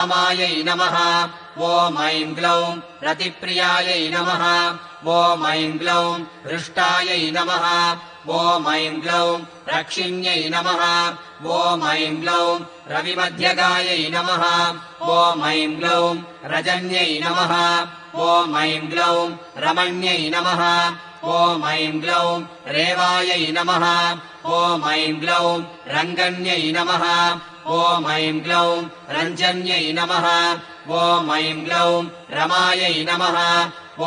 रामायै नमः। ॐ ऐं ग्लौं रतिप्रियायै नमः। ॐ ऐं ग्लौं हृष्टायै नमः। ॐ ऐं ग्लौं रक्षिण्यै नमः। ॐ ऐं ग्लौं रविमध्यगायै नमः। ॐ ऐं ग्लौं रजन्यै नमः। ॐ ऐं ग्लौं रमण्यै नमः। ॐ ऐं ग्लौं रेवायै नमः। ॐ ऐं ग्लौं रङ्गन्यै नमः। ॐ ऐं ग्लौं रञ्जन्यै नमः। ॐ ऐं ग्लौं रमायै नमः।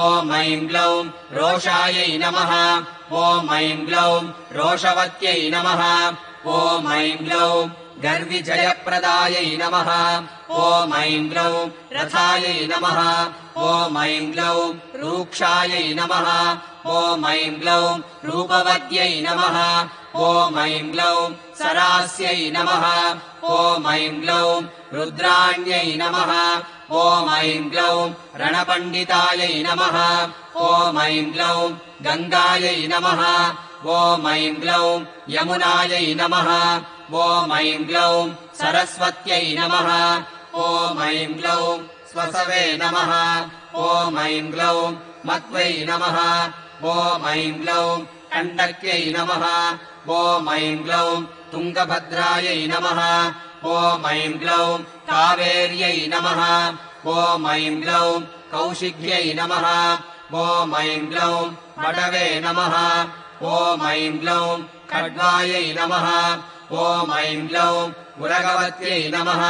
ॐ ऐं ग्लौं रोषायै नमः। ॐ ऐं ग्लौं रोषवत्यै नमः। ॐ ऐं ग्लौं गर्विजयप्रदायै नमः। ॐ ऐं ग्लौं रथायै नमः। ॐ ऐं ग्लौं रूक्षायै नमः। ॐ ऐं ग्लौं रूपवत्यै नमः। ॐ ऐं ग्लौं सरास्यै नमः। ॐ ऐं ग्लौं रुद्राण्यै नमः। ॐ ऐं ग्लौं रणपण्डितायै नमः। ॐ ऐं ग्लौं गङ्गायै नमः। ॐ ऐं ग्लौं यमुनायै नमः। ॐ ऐं ग्लौं सरस्वत्यै नमः। ॐ ऐं ग्लौं स्वसवे नमः। ॐ ऐं ग्लौं मत्वै नमः। ॐ ऐं ग्लौं कण्टक्यै नमः। ॐ ऐं ग्लौं तुङ्गभद्रायै नमः। ॐ ऐं ग्लौं कावेर्यै नमः। ॐ ऐं ग्लौं कौशिक्यै नमः। ॐ ऐं ग्लौं वटवे नमः। ॐ ऐं ग्लौं खड्वायै नमः। ॐ ऐं ग्लौं उरगवत्यै नमः।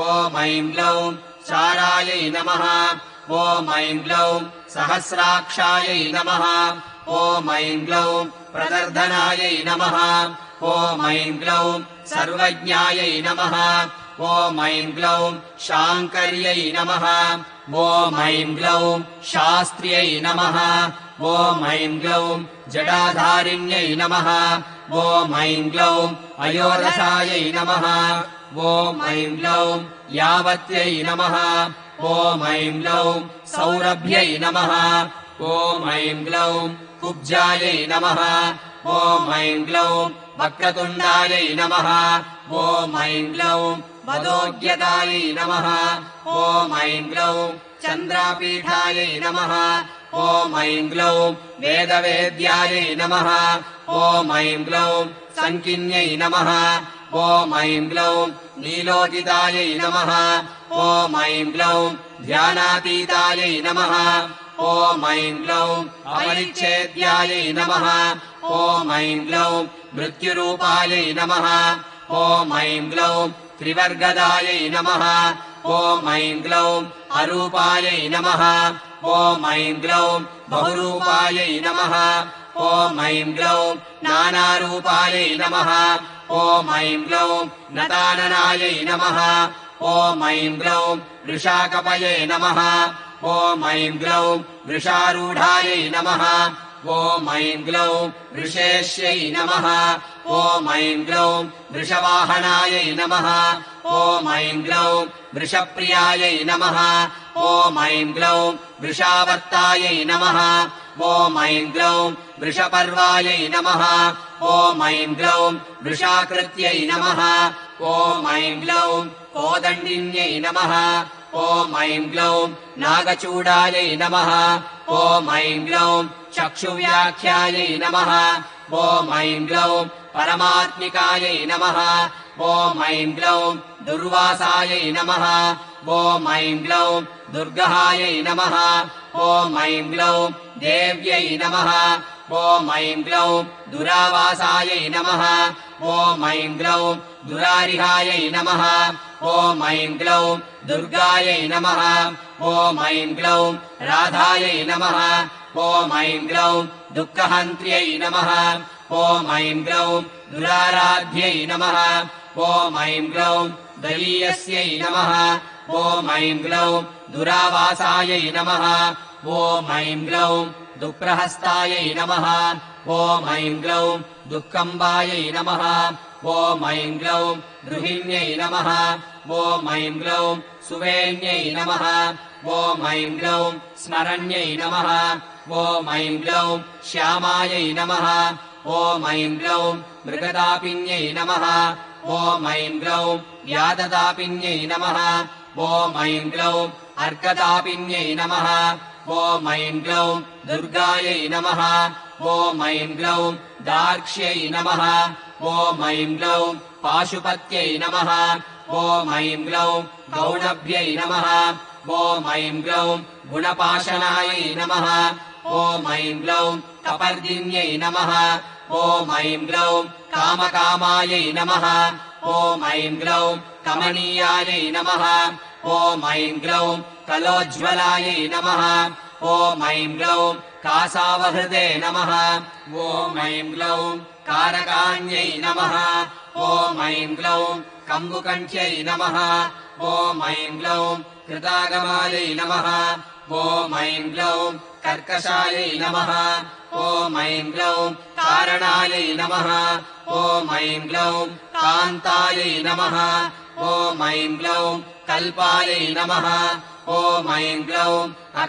ॐ ऐं ग्लौं चारायै नमः। ॐ ऐं ग्लौं सहस्राक्षायै नमः। ॐ ऐं ग्लौं प्रदर्धनायै नमः। ॐ ऐं ग्लौं सर्वज्ञायै नमः। ॐ ऐं ग्लौं शाङ्कर्यै नमः। ॐ ऐं ग्लौं शास्त्र्यै नमः। ॐ ऐं ग्लौं जटाधारिण्यै नमः। ॐ ऐं ग्लौं अयोधसायै नमः। ॐ ऐं ग्लौं यावत्यै नमः। ॐ ऐं ग्लौं सौरभ्यै नमः। ॐ ऐं ग्लौं कुब्जायै नमः। ॐ ऐं ग्लौं वक्रतुण्डायै नमः। ॐ ऐं ग्लौं वदोद्यतायै नमः। ॐ ऐं ग्लौं चन्द्रापीठायै नमः। ॐ ऐं ग्लौं वेदवेद्यायै नमः। ॐ ऐं ग्लौं सङ्किन्यै नमः। ॐ ऐं ग्लौं नीलोदितायै नमः। ॐ ऐं ग्लौं ध्यानातीतायै नमः। ॐ ऐं ग्लौं अपरिच्छेद्यायै नमः। ॐ ऐं ग्लौं मृत्युरूपायै नमः। ॐ ऐं ग्लौं त्रिवर्गदायै नमः। ॐ ऐं ग्लौं अरूपायै नमः। ॐ ऐं ग्लौं बहुरूपायै नमः। ॐ ऐं ग्लौं नानारूपायै नमः। ॐ ऐं ग्लौं नताननायै नमः। ॐ ऐं ग्लौं वृषाकपये नमः। ॐ ऐं ग्लौं वृषारूढायै नमः। ॐ ऐं ग्लौं वृषेश्यै नमः। ॐ ऐं ग्लौं वृषवाहनायै नमः। ॐ ऐं ग्लौं वृषप्रियायै नमः। ॐ ऐं ग्लौं वृषावर्तायै नमः। ॐ ऐं ग्लौं वृषपर्वायै नमः। ॐ ऐं ग्लौं वृषाकृत्यै नमः। ॐ ऐं ग्लौं कोदण्डिन्यै नमः। ॐ ऐं ग्लौं नागचूडायै नमः। ॐ ऐं ग्लौं चक्षुव्याख्यायै नमः। ॐ ऐं ग्लौं परमात्मिकायै नमः। ॐ ऐं ग्लौं दुर्वासायै नमः। ॐ ऐं ग्लौं दुर्गहायै नमः। ॐ ऐं ग्लौं देव्यै नमः। ॐ ऐं ग्लौं दुरावासायै नमः। ॐ ऐं ग्लौं दुरारिहायै नमः। ॐ ऐं ग्लौं दुर्गायै नमः। ॐ ऐं ग्लौं राधायै नमः। ॐ ऐं ग्लौं दुःखहन्त्र्यै नमः। ॐ ऐं ग्लौं दुराराध्यै नमः। ॐ ऐं ग्लौं दलीयस्यै नमः। ॐ ऐं ग्लौं दुरावासायै नमः। ॐ ऐं ग्लौं दुःप्रहस्तायै नमः। ॐ ऐं ग्लौं दुःखम्बायै नमः। ॐ ऐं ग्लौं द्रुहिण्यै नमः। ॐ ऐं ग्लौं सुवेण्यै नमः। ॐ ऐं ग्लौं स्मरण्यै नमः। ॐ ऐं ग्लौं श्यामायै नमः। ॐ ऐं ग्लौं मृगदापिन्यै नमः। ॐ ऐं ग्लौं व्याददापिन्यै नमः। ॐ ऐं ग्लौं अर्कतापिन्यै नमः ॐ ऐं ग्लौं दुर्गायै नमः ॐ ऐं ग्लौं दार्क्ष्यै नमः ॐ ऐं ग्लौं पाशुपत्यै नमः ॐ ऐं ग्लौं गौणभ्यै नमः ॐ ऐं ग्लौं गुणपाशनायै नमः ॐ ऐं ग्लौं कपर्दिन्यै नमः ॐ ऐं ग्लौं कामकामायै नमः ॐ ऐं ग्लौं कमनीयायै नमः ॐ ऐं ग्लौं कलोज्ज्वलायै नमः ॐ ऐं ग्लौं कासावहृदे नमः ॐ ऐं ग्लौं कारकाण्यै नमः ॐ ऐं ग्लौं कम्बुकण्ठ्यै नमः ॐ ऐं ग्लौं कृतागमायै नमः ॐ ऐं ग्लौं कर्कशायै नमः ॐ ऐं ग्लौं कारणायै नमः ॐ ऐं ग्लौं कान्तायै नमः ॐ ऐं ग्लौं कल्पायै नमः ॐ ऐं ग्लौं